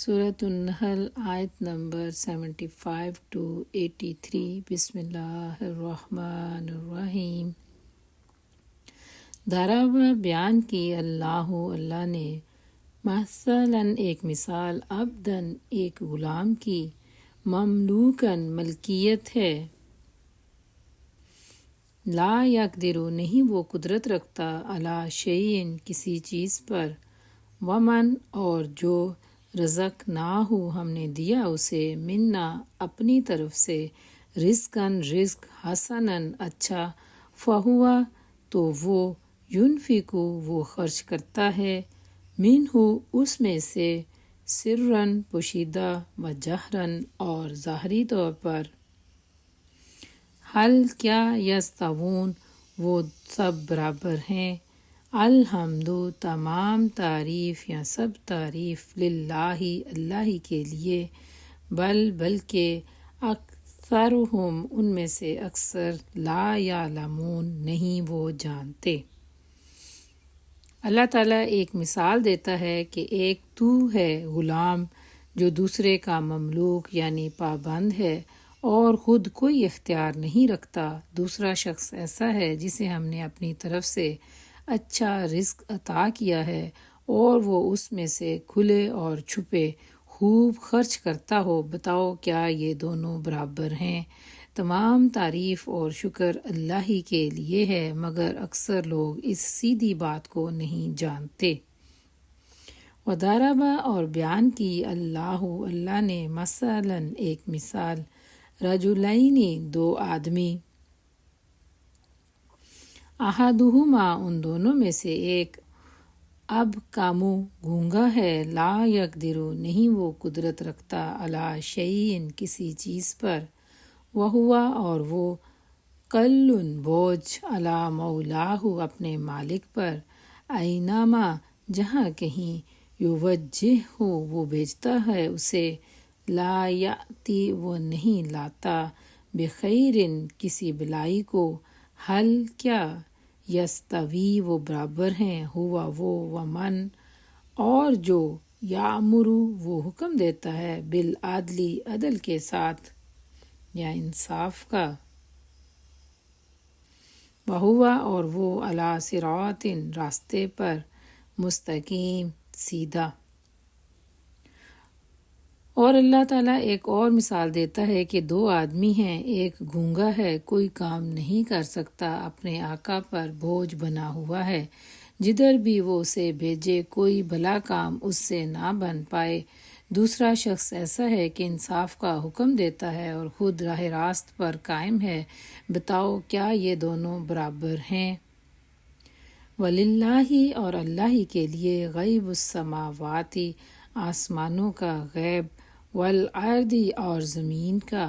سورۃ النحل آیت number 75 to 83۔ بسم اللہ الرحمن الرحیم۔ دھارا بیان کی اللہ نے مثلاً ایک مثال، عبداً ایک غلام کی، مملوکاً ملکیت ہے، لا یقدر نہیں وہ قدرت رکھتا، علی شیء کسی چیز پر، ومن اور جو رزقناہ ہم نے دیا اسے، منا اپنی طرف سے، رزقاً رزق، حسناً اچھا، فہو تو وہ، ینفق وہ خرچ کرتا ہے، منہ اس میں سے، سرًا پوشیدہ، و جہراً اور ظاہری طور پر، حل کیا یستوون وہ سب برابر ہیں، الحمد تمام تعریف یا سب تعریف، للہ اللہ کے لیے، بلکہ اکثرہم ان میں سے اکثر، لا یعلمون نہیں وہ جانتے۔ اللہ تعالیٰ ایک مثال دیتا ہے کہ ایک تو ہے غلام جو دوسرے کا مملوک یعنی پابند ہے اور خود کوئی اختیار نہیں رکھتا، دوسرا شخص ایسا ہے جسے ہم نے اپنی طرف سے اچھا رزق عطا کیا ہے اور وہ اس میں سے کھلے اور چھپے خوب خرچ کرتا ہو، بتاؤ کیا یہ دونوں برابر ہیں؟ تمام تعریف اور شکر اللہ ہی کے لیے ہے، مگر اکثر لوگ اس سیدھی بات کو نہیں جانتے۔ وضرب اور بیان کی اللہ نے، مثلاً ایک مثال، رجلین دو آدمی، احدہما ان دونوں میں سے ایک، اب کامو گونگا ہے، لا یقدر نہیں وہ قدرت رکھتا، علی شیء کسی چیز پر، وہو اور وہ، کلٌ بوجھ، علی مولاہ اپنے مالک پر، اینما جہاں کہیں، یوجہہ وہ بھیجتا ہے اسے، لا یأتی وہ نہیں لاتا، بخیر کسی بلائی کو، حل کیا یستوی وہ برابر ہیں، ہوا وہ، ومن اور جو، یامر وہ حکم دیتا ہے، بالعدل عدل کے ساتھ یا انصاف کا، وہو اور وہ، علی صراط راستے پر، مستقیم سیدھا۔ اور اللہ تعالیٰ ایک اور مثال دیتا ہے کہ دو آدمی ہیں، ایک گونگا ہے، کوئی کام نہیں کر سکتا، اپنے آقا پر بوجھ بنا ہوا ہے، جدھر بھی وہ اسے بھیجے کوئی بھلا کام اس سے نہ بن پائے، دوسرا شخص ایسا ہے کہ انصاف کا حکم دیتا ہے اور خود راہ راست پر قائم ہے، بتاؤ کیا یہ دونوں برابر ہیں؟ وَلِلَّهِ اور اللہ ہی کے لیے، غیب السماوات آسمانوں کا غیب، والارض اور زمین کا،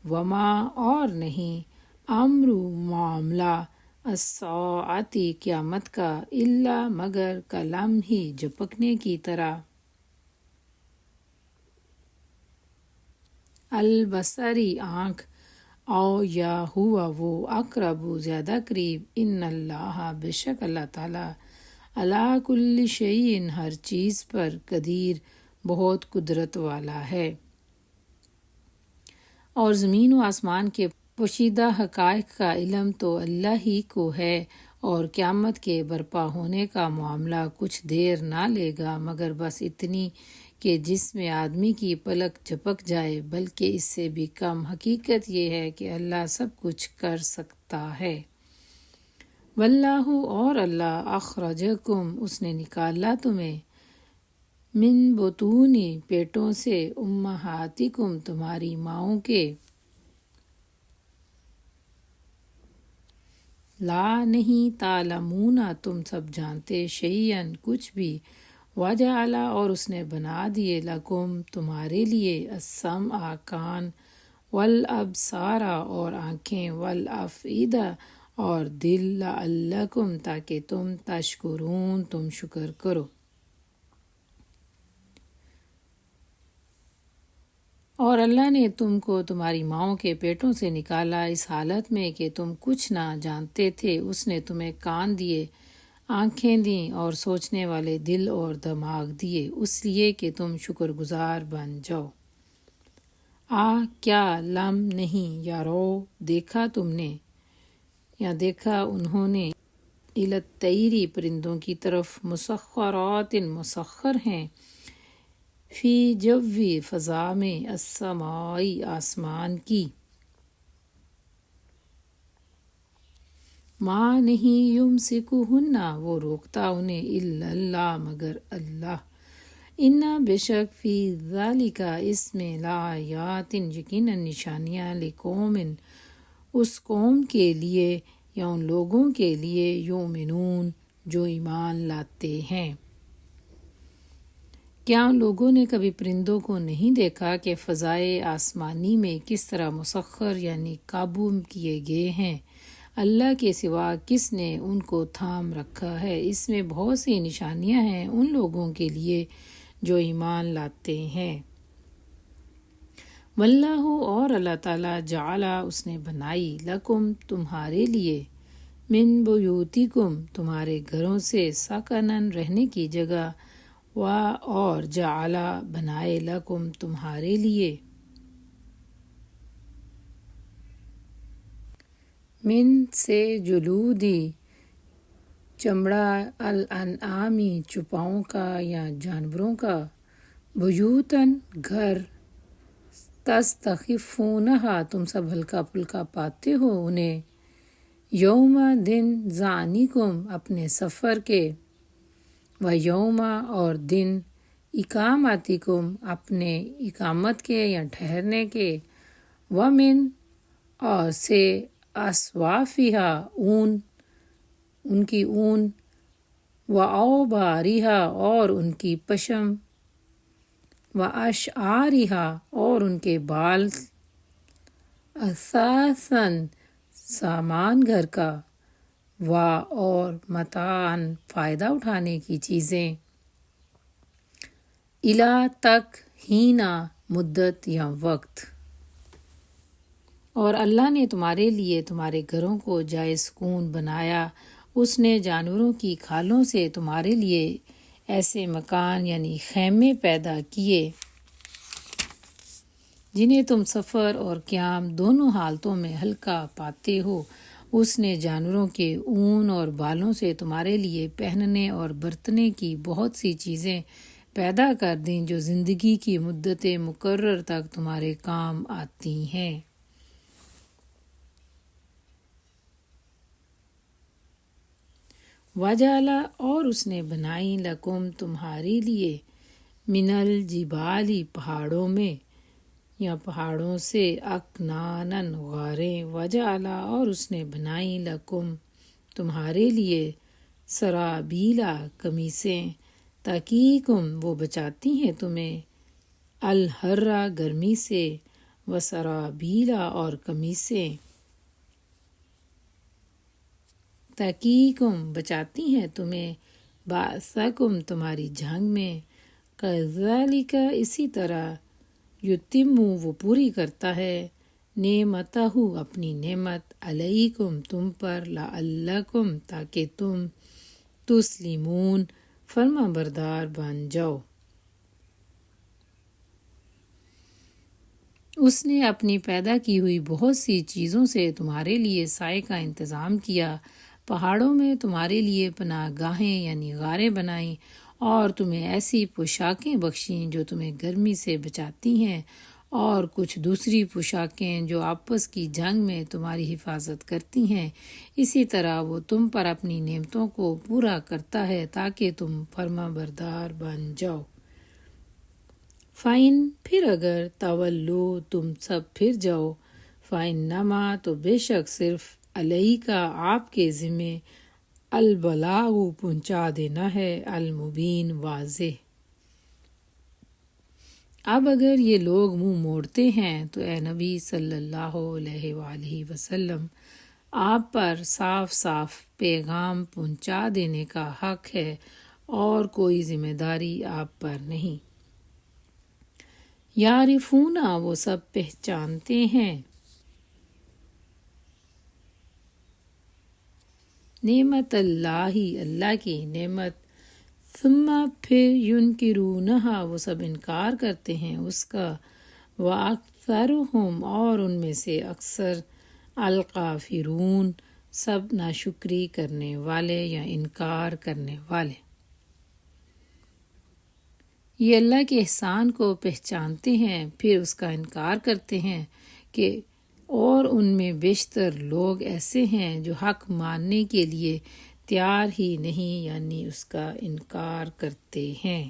وما اور نہیں، امر معاملہ، الساعۃ قیامت کا، الا مگر کلمح جھپکنے کی طرح، البصری آنکھ، او یا ہوا وہ، اقرب زیادہ قریب، ان اللہ بے شک اللہ تعالیٰ، علی کل شیء ہر چیز پر، قدیر بہت قدرت والا ہے۔ اور زمین و آسمان کے پوشیدہ حقائق کا علم تو اللہ ہی کو ہے، اور قیامت کے برپا ہونے کا معاملہ کچھ دیر نہ لے گا، مگر بس اتنی کہ جس میں آدمی کی پلک جھپک جائے، بلکہ اس سے بھی کم۔ حقیقت یہ ہے کہ اللہ سب کچھ کر سکتا ہے۔ واللہ اور اللہ، اخرجکم اس نے نکالا تمہیں، من بطون پیٹوں سے، امہاتکم تمہاری ماؤں کے، لا نہیں، تعلمون تم سب جانتے، شیئاً کچھ بھی، وجعل اور اس نے بنا دیے، لکم تمہارے لیے، السمع کان، والابصار اور آنکھیں، والافئدہ اور دل، لعلکم تاکہ تم، تشکرون تم شکر کرو۔ اور اللہ نے تم کو تمہاری ماؤں کے پیٹوں سے نکالا، اس حالت میں کہ تم کچھ نہ جانتے تھے، اس نے تمہیں کان دیے، آنکھیں دیں اور سوچنے والے دل اور دماغ دیے، اس لیے کہ تم شکر گزار بن جاؤ۔ کیا لم نہیں یا رو دیکھا تم نے یا دیکھا انہوں نے، الطیری پرندوں کی طرف، مسخرات مسخر ہیں، فی جوی فضا میں، السمائی آسمان کی، ماں نہیں یمسکہن وہ روکتا انہیں، الا اللہ مگر اللہ، انا بے شک فی ذالک اس میں، لآیات یقیناً نشانیاں، لقوم اس قوم کے لیے یا ان لوگوں کے لیے، یؤمنون جو ایمان لاتے ہیں۔ کیا ان لوگوں نے کبھی پرندوں کو نہیں دیکھا کہ فضائے آسمانی میں کس طرح مسخر یعنی قابو کیے گئے ہیں؟ اللہ کے سوا کس نے ان کو تھام رکھا ہے؟ اس میں بہت سی نشانیاں ہیں ان لوگوں کے لیے جو ایمان لاتے ہیں۔ واللہ اور اللہ تعالیٰ، جعلا اس نے بنائی، لکم تمہارے لیے، من بیوتکم تمہارے گھروں سے، سکنن رہنے کی جگہ، اور جعلا بنائے، لکم تمہارے لیے، من سے جلودی چمڑا، الانعامی چوپاؤں کا یا جانوروں کا، بیوتن گھر، تستخفونہا تم سب ہلکا پھلکا پاتے ہو انہیں، یوم دن ظعنکم اپنے سفر کے، و یوم اور دن اقامتکم اپنے اقامت کے یا ٹھہرنے کے، ومن اور سے اصوافہا اون ان کی اون، و اوبارہا اور ان کی پشم، و اشعارہا اور ان کے بال، اثاثاً سامان گھر کا، و اور متاعاً فائدہ اٹھانے کی چیزیں، الی تک، ہینا مدت یا وقت۔ اور اللہ نے تمہارے لیے تمہارے گھروں کو جائے سکون بنایا، اس نے جانوروں کی کھالوں سے تمہارے لیے ایسے مکان یعنی خیمے پیدا کیے جنہیں تم سفر اور قیام دونوں حالتوں میں ہلکا پاتے ہو۔ اس نے جانوروں کے اون اور بالوں سے تمہارے لیے پہننے اور برتنے کی بہت سی چیزیں پیدا کر دیں جو زندگی کی مدت مقرر تک تمہارے کام آتی ہیں۔ وجعل اور اس نے بنائی، لکم تمہارے لیے، من الجبال پہاڑوں میں یا پہاڑوں سے، اکنانن غاریں، وجعل اور اس نے بنائی، لکم تمہارے لیے، سرابیلا قمیصیں، تقیکم وہ بچاتی ہیں تمہیں، الحر گرمی سے، وسرابیلا اور قمیصیں، تقیکم بچاتی ہیں تمہیں، بأسکم تمہاری جنگ میں، کذالک اسی طرح، یتم وہ پوری کرتا ہے، نعمتہ اپنی نعمت، علیکم تم پر، لعلکم تاکہ تم، تسلمون فرما بردار بن جاؤ۔ اس نے اپنی پیدا کی ہوئی بہت سی چیزوں سے تمہارے لیے سائے کا انتظام کیا، پہاڑوں میں تمہارے لیے پناہ گاہیں یعنی غاریں بنائیں، اور تمہیں ایسی پوشاکیں بخشیں جو تمہیں گرمی سے بچاتی ہیں، اور کچھ دوسری پوشاکیں جو آپس کی جنگ میں تمہاری حفاظت کرتی ہیں، اسی طرح وہ تم پر اپنی نعمتوں کو پورا کرتا ہے تاکہ تم فرما بردار بن جاؤ۔ فَإِن پھر اگر، تولو تم سب پھر جاؤ، فَإِنَّمَا تو بے شک صرف، علیک آپ کے ذمے، البلاغ پہنچا دینا ہے، المبین واضح۔ اب اگر یہ لوگ منہ موڑتے ہیں تو اے نبی صلی اللہ علیہ وآلہ وسلم، آپ پر صاف صاف پیغام پہنچا دینے کا حق ہے اور کوئی ذمہ داری آپ پر نہیں۔ یعرفون وہ سب پہچانتے ہیں، نعمت اللہ، اللہ کی نعمت، ثم پھر ینکرونہا وہ سب انکار کرتے ہیں اس کا، وَأَكْثَرُهُمْ اور ان میں سے اکثر، الکافرون سب ناشکری کرنے والے یا انکار کرنے والے۔ یہ اللہ کے احسان کو پہچانتے ہیں پھر اس کا انکار کرتے ہیں کہ اور ان میں بیشتر لوگ ایسے ہیں جو حق ماننے کے لیے تیار ہی نہیں، یعنی اس کا انکار کرتے ہیں۔